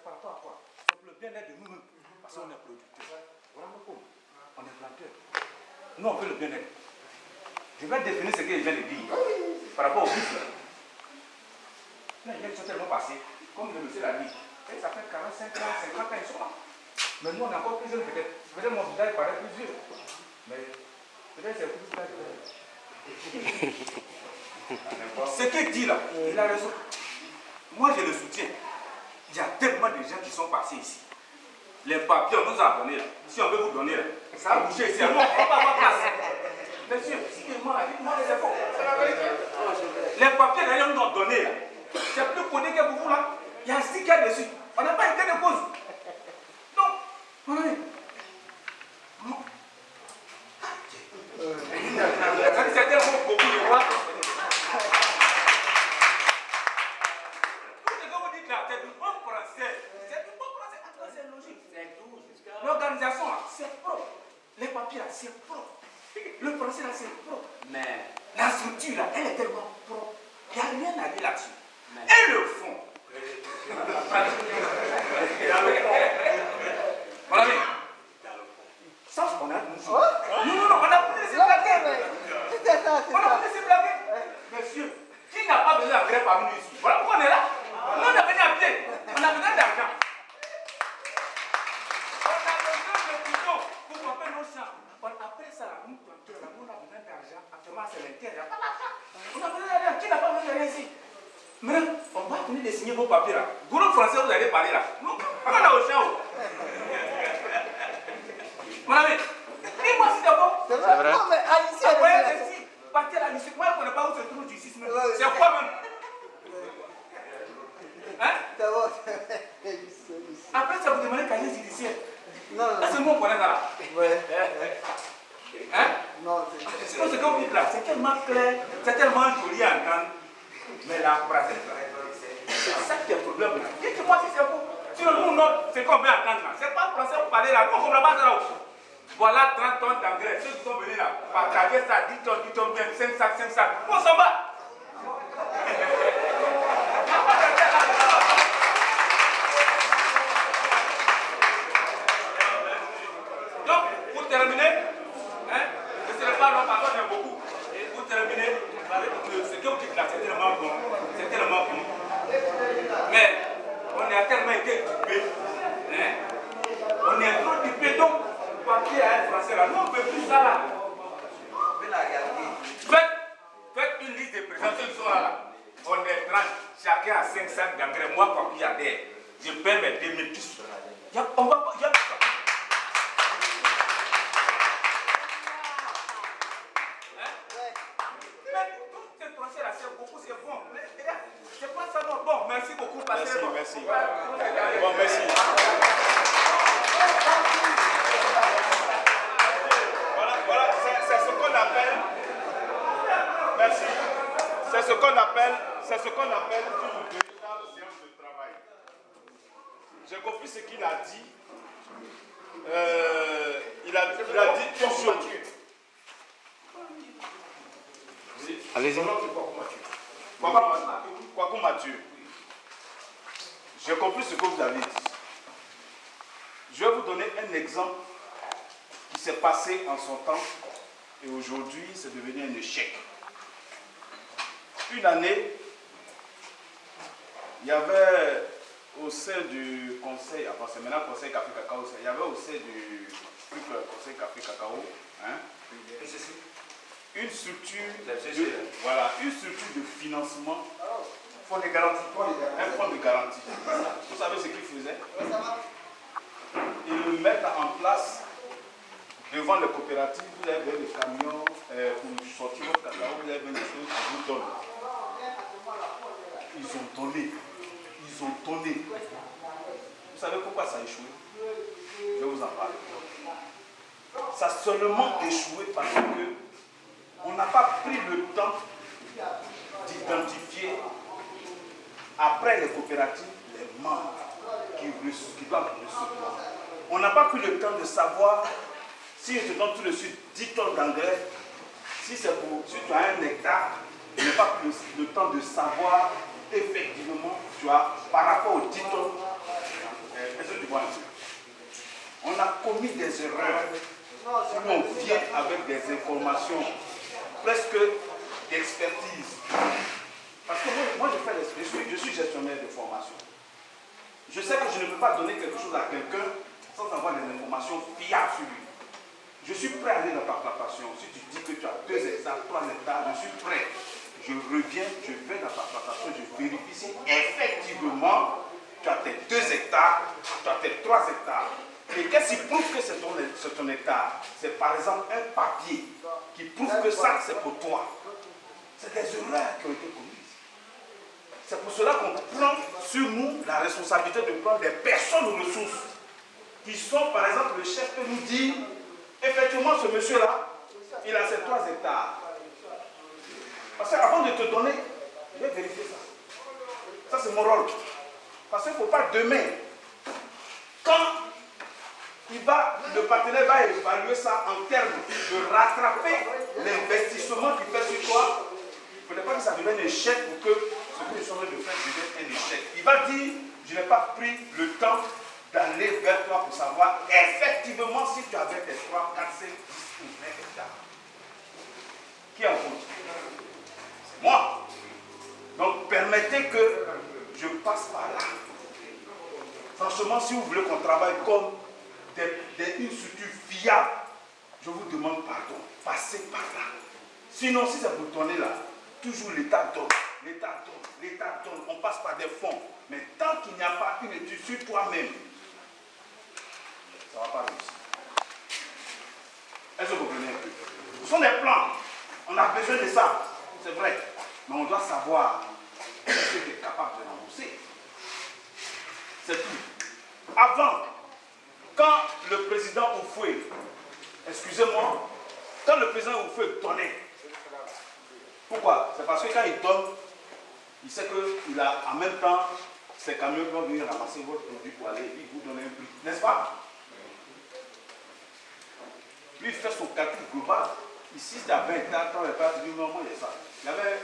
par rapport à quoi? C'est pour le bien-être de nous-mêmes. Parce qu'on est producteurs. Voilà pourquoi. On est planteurs. Nous, on veut le bien-être. Je vais définir ce qu'il vient de dire par rapport au business. Les gens sont tellement passés, comme le monsieur l'a dit. Et ça fait 45 ans, 50 ans, ils sont là. Mais nous, on est encore plus jeunes peut-être. Peut-être mon visage paraît plus vieux. Mais peut-être c'est plus tard. Ce qu'il dit là, il a raison. Moi, je le soutiens. Il y a tellement de gens qui sont passés ici. Les papiers, on nous a donné là. Si on veut vous donner là, ça a bougé ici. On va avoir place. Monsieur, dites-moi les infos. Les papiers d'ailleurs nous ont donné là. C'est plus connu que vous là. Il y a un sticker dessus. On n'a pas été de cause. Donc, mon ami. C'est tellement beaucoup de voix. Tout ce que vous dites là, c'est du bon français. C'est du bon français. En tout cas, c'est logique. L'organisation là, c'est propre. Les papiers là, c'est propre. Le français là, c'est propre. Mais la structure là, elle est tellement propre. Il n'y a rien à dire là-dessus. Et le fond. Mon ami. Ça, on a nous. Non, on a pu laisser blaguer. On a pu laisser blaguer. Monsieur, qui n'a pas besoin d'engrais parmi nous ici? Voilà pourquoi on est là. Nous, on a besoin à pied. On a besoin d'argent. On a besoin de couteaux pour couper nos champs. Après ça, nous, planteurs, on a besoin d'argent. Actuellement, c'est l'intérêt. On a besoin d'argent. Qui n'a pas besoin d'argent ici? Maintenant, on va venir de signer vos papiers là. Groupe français, vous allez parler là. Nous, on est au champ. Mon ami, dis-moi si c'est bon. C'est vrai. Non, mais ici, partir à l'issue. Moi, je ne connais pas où se trouve du sisme. C'est quoi même? Hein? C'est bon. Après, ça vous demande casier judiciaire. Non, non. Est-ce que nous, on connaît ça là? Ouais. Hein? Non, sinon, ce que vous dites là, c'est tellement clair, c'est tellement joli à entendre. Mais la pratique là, c'est ça qui est le problème là. Dites-moi si c'est vous. Sinon, nous, c'est qu'on veut entendre là. C'est pas français pour parler là. Nous, on ne comprend pas ça là. Voilà 30 tonnes d'engrais. Ceux qui sont venus là, partager ça, 10 tonnes bien, 5 sacs. On s'en va. Donc, pour terminer, hein, je ne serai pas long parce que j'aime beaucoup. Pour terminer, ce que vous dites là, c'est tellement bon. C'est tellement bon. Mais on a tellement été occupés. Hein? On est trop occupés. Donc, papier à un français là, nous on ne peut plus ça là. Faites une liste de présents, ceux qui sont là. On est 30, chacun a 5 sacs d'engrais. Moi, papier à terre, je paie mes 2000 tous. On va pas. C'est pas ça non. Bon, merci beaucoup. Merci. Bon, merci. Voilà, c'est ce qu'on appelle. Merci. C'est ce qu'on appelle une véritable séance de travail. J'ai compris ce qu'il a dit. Il a dit une chose. Allez-y. Kwaku Mathieu, j'ai compris ce que vous avez dit. Je vais vous donner un exemple qui s'est passé en son temps et aujourd'hui c'est devenu un échec. Une année, il y avait au sein du conseil, enfin c'est maintenant conseil Café Cacao, il y avait au sein du conseil Café Cacao, hein, une structure de financement, fonds de garantie, un fonds de garantie. Vous savez ce qu'ils faisaient? Ils le mettent en place devant les coopératives. Vous avez des camions pour sortir votre cacao, vous avez des choses qu'on vous donne. Ils ont donné. Vous savez pourquoi ça a échoué? Je vais vous en parler. Ça a seulement échoué parce que on n'a pas pris le temps d'identifier, après les coopératives, les membres qui doivent recevoir. On n'a pas pris le temps de savoir si je te donne tout de suite 10 tonnes d'engrais, si tu as un hectare, on n'a pas pris le temps de savoir effectivement, tu as, par rapport aux 10 tonnes, vois un peu. On a commis des erreurs. Si on vient avec des informations presque d'expertise. Parce que moi je suis gestionnaire de formation. Je sais que je ne peux pas donner quelque chose à quelqu'un sans avoir des informations fiables sur lui. Je suis prêt à aller dans ta plantation. Si tu dis que tu as 2 hectares, 3 hectares, je suis prêt. Je reviens, je vais dans ta plantation, je vérifie si effectivement tu as tes 2 hectares, tu as tes 3 hectares. Et qu'est-ce qui prouve que c'est ton hectare? C'est par exemple un papier qui prouve que ça c'est pour toi. C'est des erreurs qui ont été commises. C'est pour cela qu'on prend sur nous la responsabilité de prendre des personnes ressources qui sont, par exemple, le chef peut nous dire, effectivement, ce monsieur-là, il a ses 3 hectares. Parce qu'avant de te donner, je vais vérifier ça. Ça, c'est mon rôle. Parce qu'il ne faut pas demain, quand le partenaire va évaluer ça en termes de rattraper l'investissement qu'il fait sur toi, il ne faudrait pas que ça devienne un échec ou que ce que nous sommes en train de faire devienne un échec. Il va dire, je n'ai pas pris le temps d'aller vers toi pour savoir effectivement si tu avais tes 3, 4, 5, 10 ou 20 hectares. Qui en compte? Moi. Donc permettez que je passe par là. Franchement, si vous voulez qu'on travaille comme une structure fiable, je vous demande pardon. Passez par là. Sinon, si ça vous donner là, toujours l'État donne, l'État donne, l'État donne, on passe par des fonds. Mais tant qu'il n'y a pas une étude sur toi-même, ça ne va pas réussir. Est-ce que vous comprenez un peu? Ce sont des plans. On a besoin de ça. C'est vrai. Mais on doit savoir ce que tu es capable de rembourser. C'est tout. Avant, quand le président Oufoué, excusez-moi, quand le président Oufoué donnait, pourquoi? C'est parce que quand il donne, il sait qu'il a en même temps ces camions qui vont venir ramasser votre produit pour aller et puis vous donner un prix. N'est-ce pas? Lui, il fait son calcul global. Ici, c'était à 20 hectares, quand il pas dit non, moi, il y a ça. Il y avait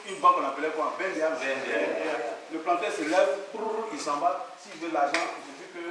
une banque qu'on appelait quoi? BNDA. Le planteur se lève, il s'en va. S'il veut l'argent, il suffit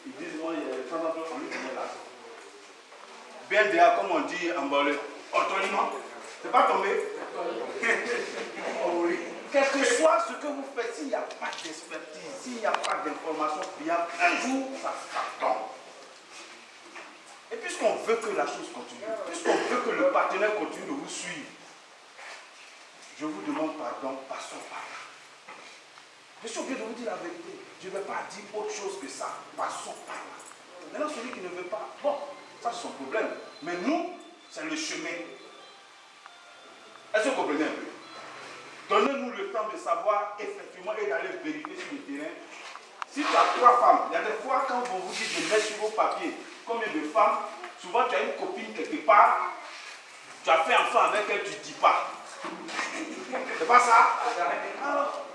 qu'ils disent moi, il y a 30 ans, on lui donne l'argent. BNDA, comme on dit en balai, autonome. C'est pas tombé? Oui. Quel que soit ce que vous faites, s'il n'y a pas d'expertise, s'il n'y a pas d'information fiable, un jour, ça tombe. Et puisqu'on veut que la chose continue, puisqu'on veut que le partenaire continue de vous suivre, je vous demande pardon, passons par là. Je suis obligé de vous dire la vérité. Je ne vais pas dire autre chose que ça. Passons par là. Maintenant, celui qui ne veut pas, bon, ça c'est son problème. Mais nous, c'est le chemin. Est-ce que vous comprenez un peu? Donnez-nous le temps de savoir effectivement et d'aller vérifier sur le terrain. Si tu as 3 femmes, il y a des fois quand on vous dit de mettre sur vos papiers combien de femmes, souvent tu as une copine quelque part, tu as fait enfant avec elle, tu ne dis pas. C'est pas ça? Alors,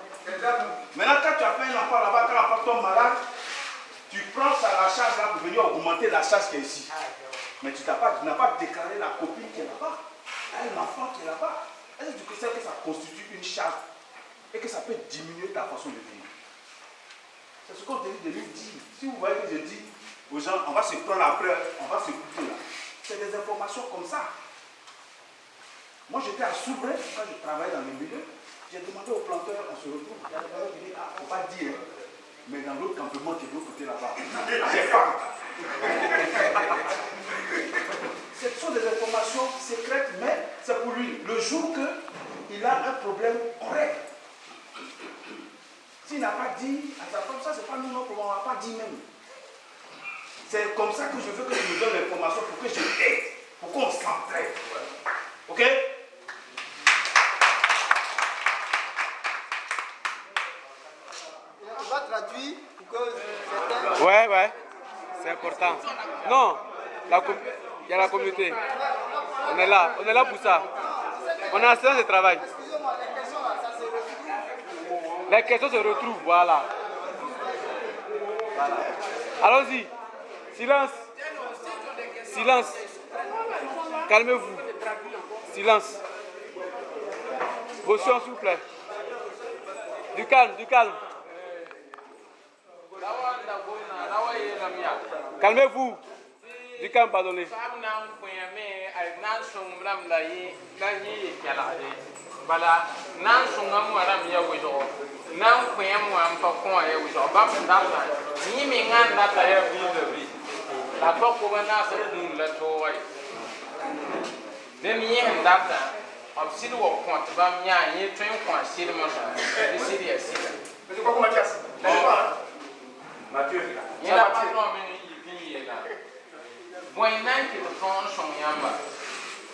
maintenant quand tu as fait un enfant là-bas, quand l'enfant tombe malade, tu prends ça à la charge là pour venir augmenter la charge qui est ici. Mais tu n'as pas déclaré la copine qui est là-bas. Il y a un enfant qui est là-bas. Est-ce que tu sais que ça constitue une charge et que ça peut diminuer ta façon de vivre? C'est ce qu'on dit de lui dire. Si vous voyez que je dis aux gens, on va se prendre après, on va se couper là. C'est des informations comme ça. Moi j'étais à Soubré, quand je travaillais dans le milieu, j'ai demandé aux planteurs, on se retrouve. Il y a des planteurs qui disent, ah, il ne faut pas dire, mais dans l'autre campement, tu es de l'autre côté là-bas. C'est pas. Ce sont des informations secrètes, mais c'est pour lui. Le jour qu'il a un problème, on règle. S'il n'a pas dit à sa femme, ça c'est pas nous non plus, on ne va pas dire même. C'est comme ça que je veux que tu me donnes l'information pour que je t'aide, pour qu'on s'entraide. Ok? On va traduire pour que certains... Ouais, c'est important. Non, il y a la communauté. On est là pour ça. On est en séance de travail. Excusez-moi, les questions là, ça se retrouve. Les questions se retrouvent, voilà. Allons-y. Silence. Silence. Calmez-vous. Silence. Position, s'il vous plaît. Du calme, du calme. Calmez-vous. Du calme, pardonnez. Bala nan sunga mu aram ya wido nan ko yam wa ampa ko ya wido ba da ni mi ngan na ta ya bi de bi la ko ko na sa kun la to wai den yi hen da ta ab sid wo ko ta ba nya yi twen ko sid mo sa di sid ya sid Mais quoi comme Mathias? Mathieu. ni la pa no me yi pi yi la mo nan ki to ton son yamba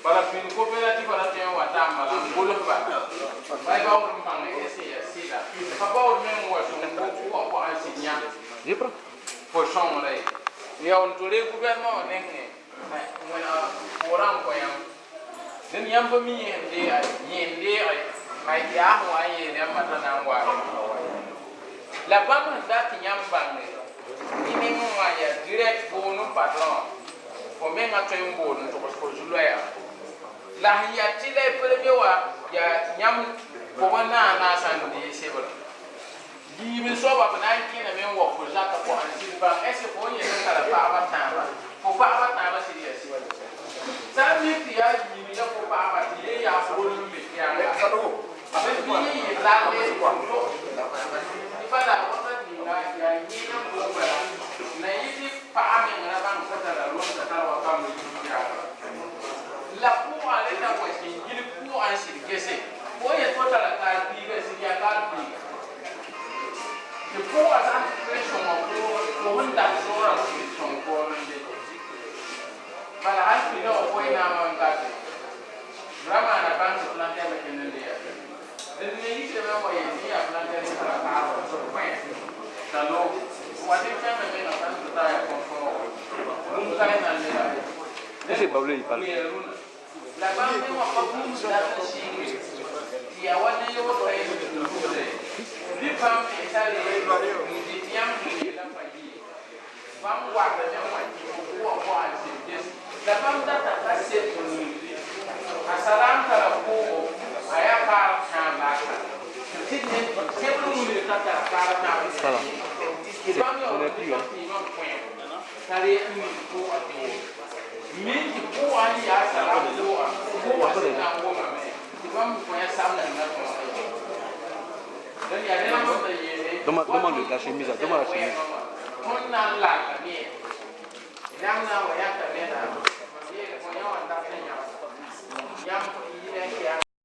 para pin cooperative para ter uma tamba lá bolo vai o pang esse assim lá para o mesmo o som o a ensinar J'ai pas. por som lá e a onture governo nem uma orang ko yam den yam ba mi yende ai ya ho ai ne mata nan wa la bama da ti yam bang ni ni mo ya direct ko no patron ko me nga to yimbo no to ko julo ya la ya tile premier wa ya nyam ko wana na san di sebra di mi so ba na ki na me wo ko za ka ko an si ba ese ko nye na kala pa ba ta ba ko pa ba ta ba si ya si sa mi ti ya ni mi ya ko pa ba ti ya so lu mi ya sa do abe bi la le ko di pa da ko ni na ya ni na ko ba na yi pa mi na ba ko ta la lo ta ta wa ka mi ya la pour aller dans le pays, il pour en circuler. Pour y être à la carte, il y a la carte. Le pour à pression pour une d'action à son corps. Voilà, il y a un point à manquer. Vraiment, la banque se plante avec une idée. Le ministre de l'Envoyé a planté la carte sur le point. Dans l'eau, on va dire que même dans le travail confort. Nous allons dans le C'est pas bleu, il parle. La banque m'a pas voulu dar le signe. Il y a un yo pas eu de problème. Lui femme est allé nous dit tiens il a pas dit. Femme voir le même pour voir la femme data passé pour nous. Assalam kala ko aya par chamba. C'est pour nous le tata par chamba. Voilà. C'est plus, hein. Ça les pour minti ko ani ya sala ko wa se na ko ma me ti ba mu ko ya sam na na ko dan ya na mo ta ye Demande la chemise, demande la chemise. on na la ka ni na wa ya ka ne na ye ko ya wa ta ya